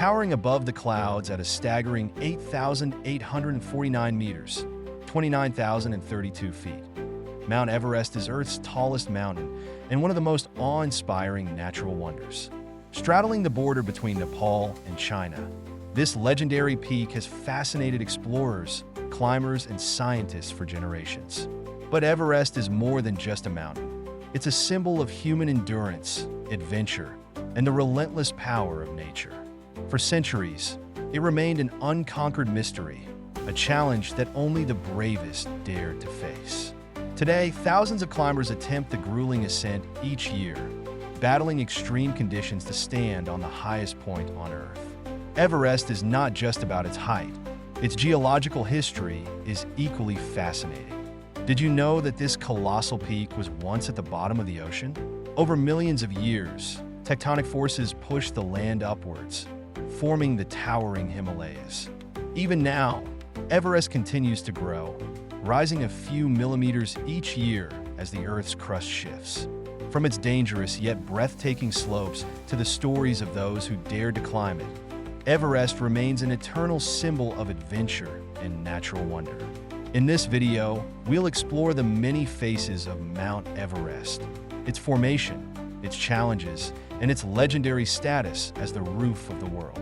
Towering above the clouds at a staggering 8,849 meters, 29,032 feet. Mount Everest is Earth's tallest mountain and one of the most awe-inspiring natural wonders. Straddling the border between Nepal and China, this legendary peak has fascinated explorers, climbers, and scientists for generations. But Everest is more than just a mountain. It's a symbol of human endurance, adventure, and the relentless power of nature. For centuries, it remained an unconquered mystery, a challenge that only the bravest dared to face. Today, thousands of climbers attempt the grueling ascent each year, battling extreme conditions to stand on the highest point on Earth. Everest is not just about its height. Its geological history is equally fascinating. Did you know that this colossal peak was once at the bottom of the ocean? Over millions of years, tectonic forces pushed the land upwards, forming the towering Himalayas. Even now, Everest continues to grow, rising a few millimeters each year as the Earth's crust shifts. From its dangerous yet breathtaking slopes to the stories of those who dared to climb it, Everest remains an eternal symbol of adventure and natural wonder. In this video, we'll explore the many faces of Mount Everest, its formation, its challenges, and its legendary status as the roof of the world.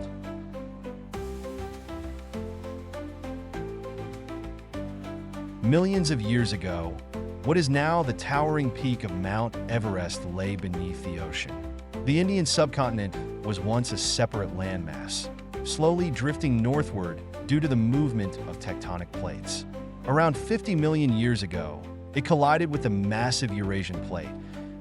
Millions of years ago, what is now the towering peak of Mount Everest lay beneath the ocean. The Indian subcontinent was once a separate landmass, slowly drifting northward due to the movement of tectonic plates. Around 50 million years ago, it collided with the massive Eurasian plate,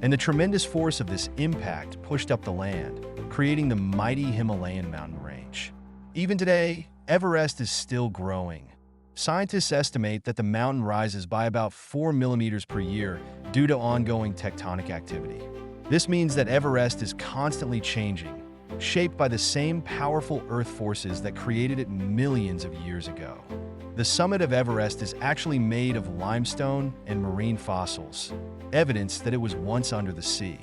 and the tremendous force of this impact pushed up the land, creating the mighty Himalayan mountain range. Even today, Everest is still growing. Scientists estimate that the mountain rises by about 4 millimeters per year due to ongoing tectonic activity. This means that Everest is constantly changing, shaped by the same powerful Earth forces that created it millions of years ago. The summit of Everest is actually made of limestone and marine fossils, evidence that it was once under the sea.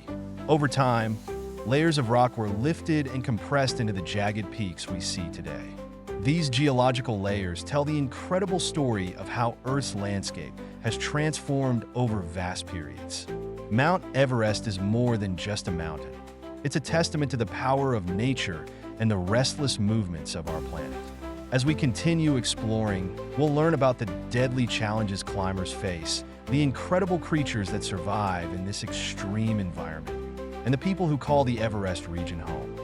Over time, layers of rock were lifted and compressed into the jagged peaks we see today. These geological layers tell the incredible story of how Earth's landscape has transformed over vast periods. Mount Everest is more than just a mountain. It's a testament to the power of nature and the restless movements of our planet. As we continue exploring, we'll learn about the deadly challenges climbers face, the incredible creatures that survive in this extreme environment, and the people who call the Everest region home.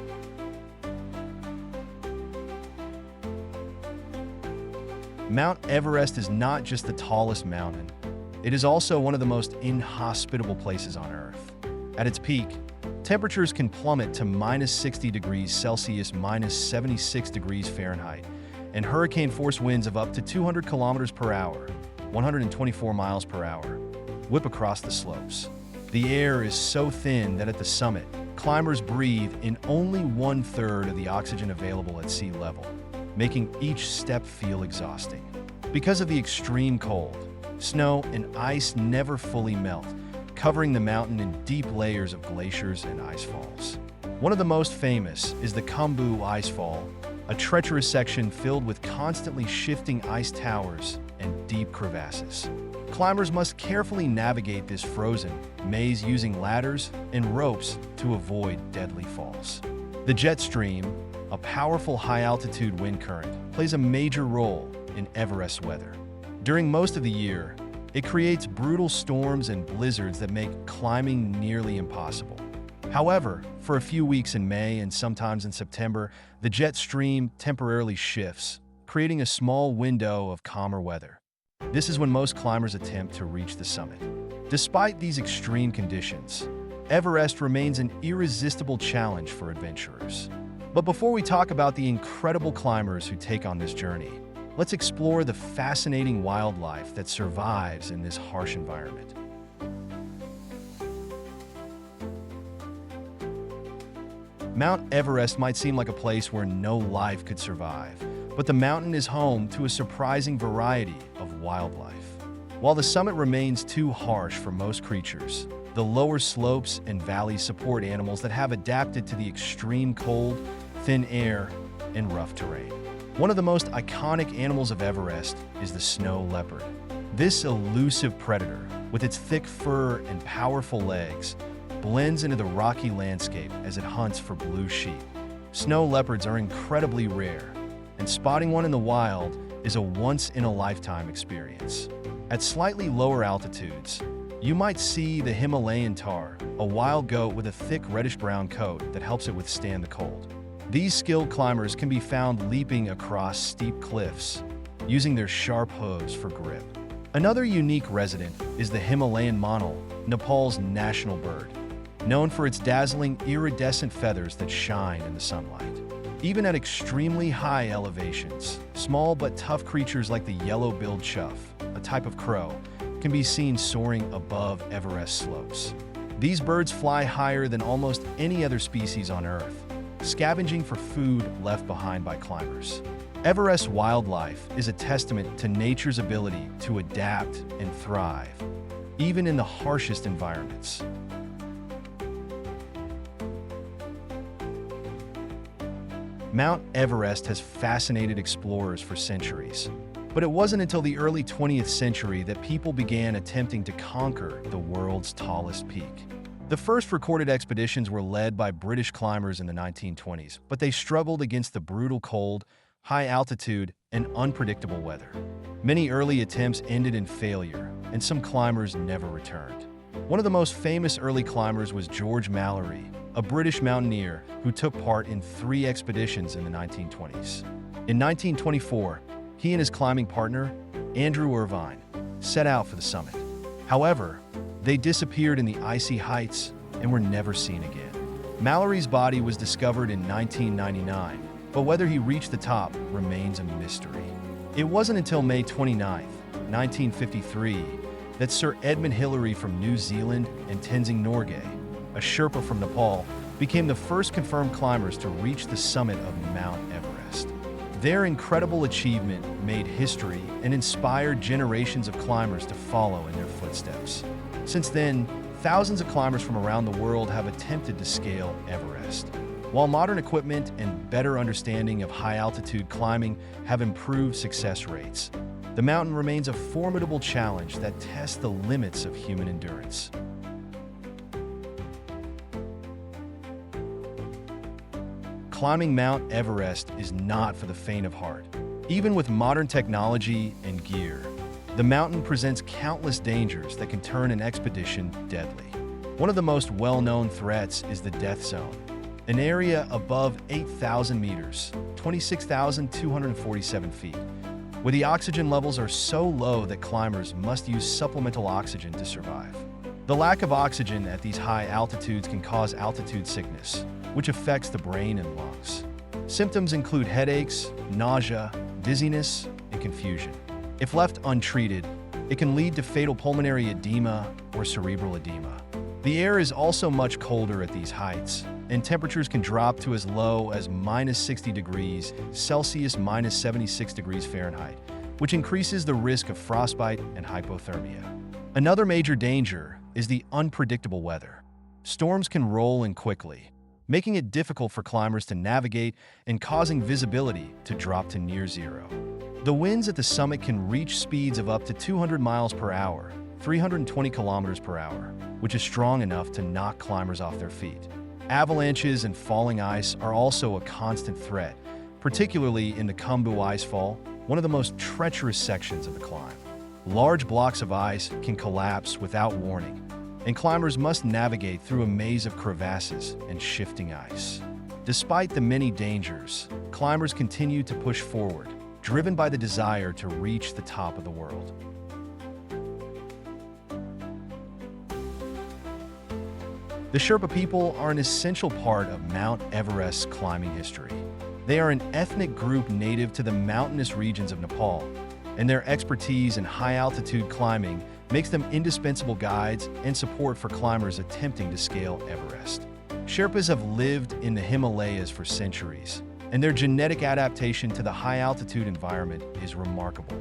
Mount Everest is not just the tallest mountain, it is also one of the most inhospitable places on Earth. At its peak, temperatures can plummet to minus 60 degrees Celsius, minus 76 degrees Fahrenheit, and hurricane-force winds of up to 200 kilometers per hour, 124 miles per hour, whip across the slopes. The air is so thin that at the summit, climbers breathe in only 1/3 of the oxygen available at sea level, making each step feel exhausting. Because of the extreme cold, snow and ice never fully melt, covering the mountain in deep layers of glaciers and ice falls. One of the most famous is the Khumbu Icefall, a treacherous section filled with constantly shifting ice towers and deep crevasses. Climbers must carefully navigate this frozen maze using ladders and ropes to avoid deadly falls. The jet stream, a powerful high-altitude wind current, plays a major role in Everest's weather. During most of the year, it creates brutal storms and blizzards that make climbing nearly impossible. However, for a few weeks in May and sometimes in September, the jet stream temporarily shifts, creating a small window of calmer weather. This is when most climbers attempt to reach the summit. Despite these extreme conditions, Everest remains an irresistible challenge for adventurers. But before we talk about the incredible climbers who take on this journey, let's explore the fascinating wildlife that survives in this harsh environment. Mount Everest might seem like a place where no life could survive, but the mountain is home to a surprising variety of wildlife. While the summit remains too harsh for most creatures, the lower slopes and valleys support animals that have adapted to the extreme cold, thin air, and rough terrain. One of the most iconic animals of Everest is the snow leopard. This elusive predator, with its thick fur and powerful legs, blends into the rocky landscape as it hunts for blue sheep. Snow leopards are incredibly rare, and spotting one in the wild is a once-in-a-lifetime experience. At slightly lower altitudes, you might see the Himalayan tahr, a wild goat with a thick reddish-brown coat that helps it withstand the cold. These skilled climbers can be found leaping across steep cliffs, using their sharp hooves for grip. Another unique resident is the Himalayan monal, Nepal's national bird, known for its dazzling iridescent feathers that shine in the sunlight. Even at extremely high elevations, small but tough creatures like the yellow-billed chough, a type of crow, can be seen soaring above Everest slopes. These birds fly higher than almost any other species on Earth, scavenging for food left behind by climbers. Everest wildlife is a testament to nature's ability to adapt and thrive, even in the harshest environments. Mount Everest has fascinated explorers for centuries, but it wasn't until the early 20th century that people began attempting to conquer the world's tallest peak. The first recorded expeditions were led by British climbers in the 1920s, but they struggled against the brutal cold, high altitude, and unpredictable weather. Many early attempts ended in failure, and some climbers never returned. One of the most famous early climbers was George Mallory, a British mountaineer who took part in 3 expeditions in the 1920s. In 1924, he and his climbing partner, Andrew Irvine, set out for the summit. However, they disappeared in the icy heights and were never seen again. Mallory's body was discovered in 1999, but whether he reached the top remains a mystery. It wasn't until May 29, 1953, that Sir Edmund Hillary from New Zealand and Tenzing Norgay, a Sherpa from Nepal, became the first confirmed climbers to reach the summit of Mount Everest. Their incredible achievement made history and inspired generations of climbers to follow in their footsteps. Since then, thousands of climbers from around the world have attempted to scale Everest. While modern equipment and better understanding of high-altitude climbing have improved success rates, the mountain remains a formidable challenge that tests the limits of human endurance. Climbing Mount Everest is not for the faint of heart. Even with modern technology and gear, the mountain presents countless dangers that can turn an expedition deadly. One of the most well-known threats is the death zone, an area above 8,000 meters, 26,247 feet, where the oxygen levels are so low that climbers must use supplemental oxygen to survive. The lack of oxygen at these high altitudes can cause altitude sickness, which affects the brain and lungs. Symptoms include headaches, nausea, dizziness, and confusion. If left untreated, it can lead to fatal pulmonary edema or cerebral edema. The air is also much colder at these heights, and temperatures can drop to as low as minus 60 degrees Celsius, minus 76 degrees Fahrenheit, which increases the risk of frostbite and hypothermia. Another major danger is the unpredictable weather. Storms can roll in quickly, making it difficult for climbers to navigate and causing visibility to drop to near zero. The winds at the summit can reach speeds of up to 200 miles per hour, 320 kilometers per hour, which is strong enough to knock climbers off their feet. Avalanches and falling ice are also a constant threat, particularly in the Khumbu Icefall, one of the most treacherous sections of the climb. Large blocks of ice can collapse without warning, and climbers must navigate through a maze of crevasses and shifting ice. Despite the many dangers, climbers continue to push forward, driven by the desire to reach the top of the world. The Sherpa people are an essential part of Mount Everest's climbing history. They are an ethnic group native to the mountainous regions of Nepal, and their expertise in high-altitude climbing makes them indispensable guides and support for climbers attempting to scale Everest. Sherpas have lived in the Himalayas for centuries, and their genetic adaptation to the high-altitude environment is remarkable.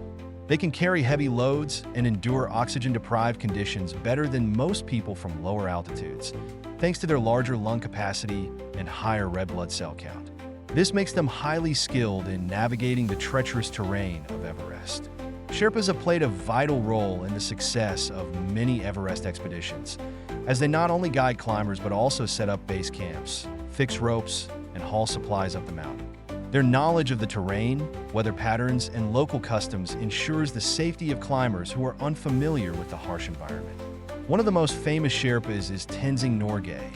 They can carry heavy loads and endure oxygen-deprived conditions better than most people from lower altitudes, thanks to their larger lung capacity and higher red blood cell count. This makes them highly skilled in navigating the treacherous terrain of Everest. Sherpas have played a vital role in the success of many Everest expeditions, as they not only guide climbers but also set up base camps, fix ropes, and haul supplies up the mountain. Their knowledge of the terrain, weather patterns, and local customs ensures the safety of climbers who are unfamiliar with the harsh environment. One of the most famous Sherpas is Tenzing Norgay,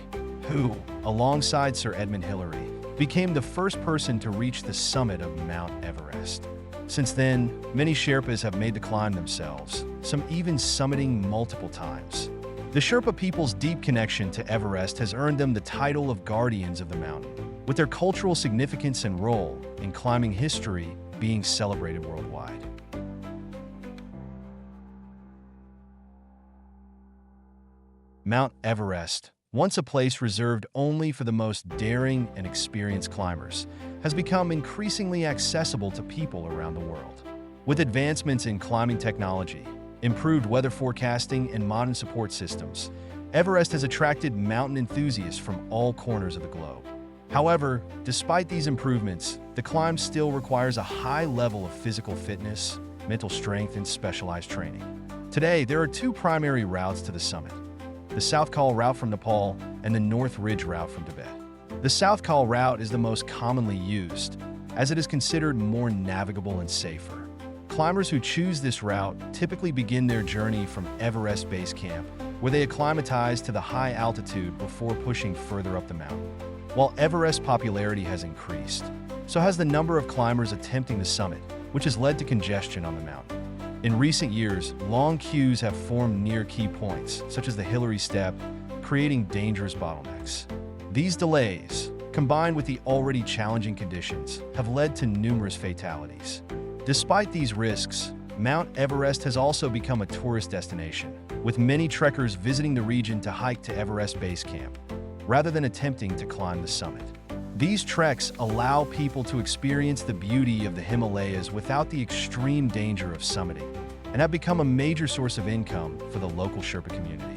who, alongside Sir Edmund Hillary, became the first person to reach the summit of Mount Everest. Since then, many Sherpas have made the climb themselves, some even summiting multiple times. The Sherpa people's deep connection to Everest has earned them the title of guardians of the mountain, with their cultural significance and role in climbing history being celebrated worldwide. Mount Everest, once a place reserved only for the most daring and experienced climbers, has become increasingly accessible to people around the world. With advancements in climbing technology, improved weather forecasting, and modern support systems, Everest has attracted mountain enthusiasts from all corners of the globe. However, despite these improvements, the climb still requires a high level of physical fitness, mental strength, and specialized training. Today, there are two primary routes to the summit: the South Col route from Nepal and the North Ridge route from Tibet. The South Col route is the most commonly used, as it is considered more navigable and safer. Climbers who choose this route typically begin their journey from Everest Base Camp, where they acclimatize to the high altitude before pushing further up the mountain. While Everest's popularity has increased, so has the number of climbers attempting the summit, which has led to congestion on the mountain. In recent years, long queues have formed near key points, such as the Hillary Step, creating dangerous bottlenecks. These delays, combined with the already challenging conditions, have led to numerous fatalities. Despite these risks, Mount Everest has also become a tourist destination, with many trekkers visiting the region to hike to Everest Base Camp, rather than attempting to climb the summit. These treks allow people to experience the beauty of the Himalayas without the extreme danger of summiting, and have become a major source of income for the local Sherpa community.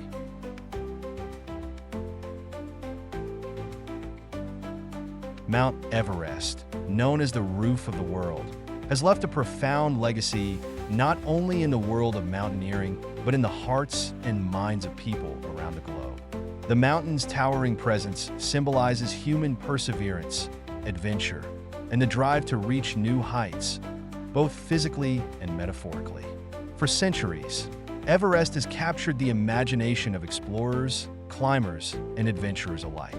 Mount Everest, known as the roof of the world, has left a profound legacy not only in the world of mountaineering, but in the hearts and minds of people around the globe. The mountain's towering presence symbolizes human perseverance, adventure, and the drive to reach new heights, both physically and metaphorically. For centuries, Everest has captured the imagination of explorers, climbers, and adventurers alike.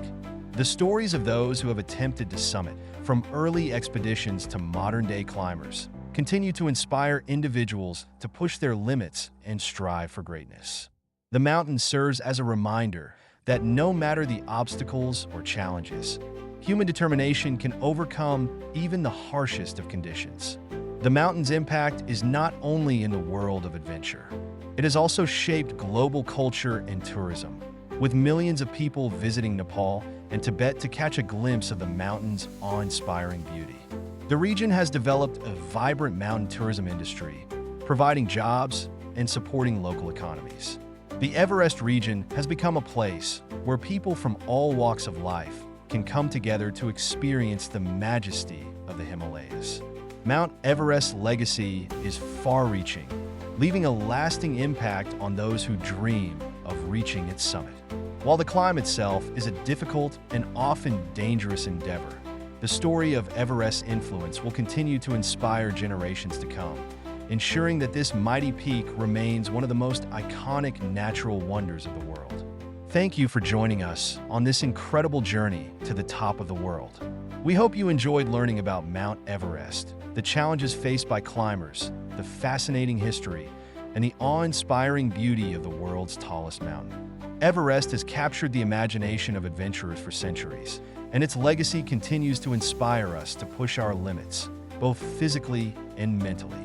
The stories of those who have attempted to summit, from early expeditions to modern-day climbers, continue to inspire individuals to push their limits and strive for greatness. The mountain serves as a reminder that no matter the obstacles or challenges, human determination can overcome even the harshest of conditions. The mountain's impact is not only in the world of adventure, it has also shaped global culture and tourism, with millions of people visiting Nepal and Tibet to catch a glimpse of the mountain's awe-inspiring beauty. The region has developed a vibrant mountain tourism industry, providing jobs and supporting local economies. The Everest region has become a place where people from all walks of life can come together to experience the majesty of the Himalayas. Mount Everest's legacy is far-reaching, leaving a lasting impact on those who dream of reaching its summit. While the climb itself is a difficult and often dangerous endeavor, the story of Everest's influence will continue to inspire generations to come, ensuring that this mighty peak remains one of the most iconic natural wonders of the world. Thank you for joining us on this incredible journey to the top of the world. We hope you enjoyed learning about Mount Everest, the challenges faced by climbers, the fascinating history, and the awe-inspiring beauty of the world's tallest mountain. Everest has captured the imagination of adventurers for centuries, and its legacy continues to inspire us to push our limits, both physically and mentally.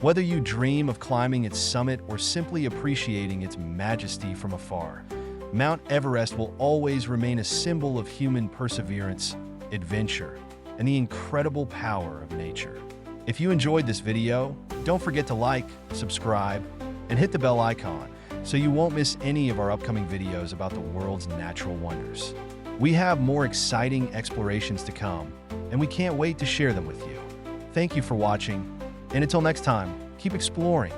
Whether you dream of climbing its summit or simply appreciating its majesty from afar, Mount Everest will always remain a symbol of human perseverance, adventure, and the incredible power of nature. If you enjoyed this video, don't forget to like, subscribe, and hit the bell icon so you won't miss any of our upcoming videos about the world's natural wonders. We have more exciting explorations to come, and we can't wait to share them with you. Thank you for watching, and until next time, keep exploring.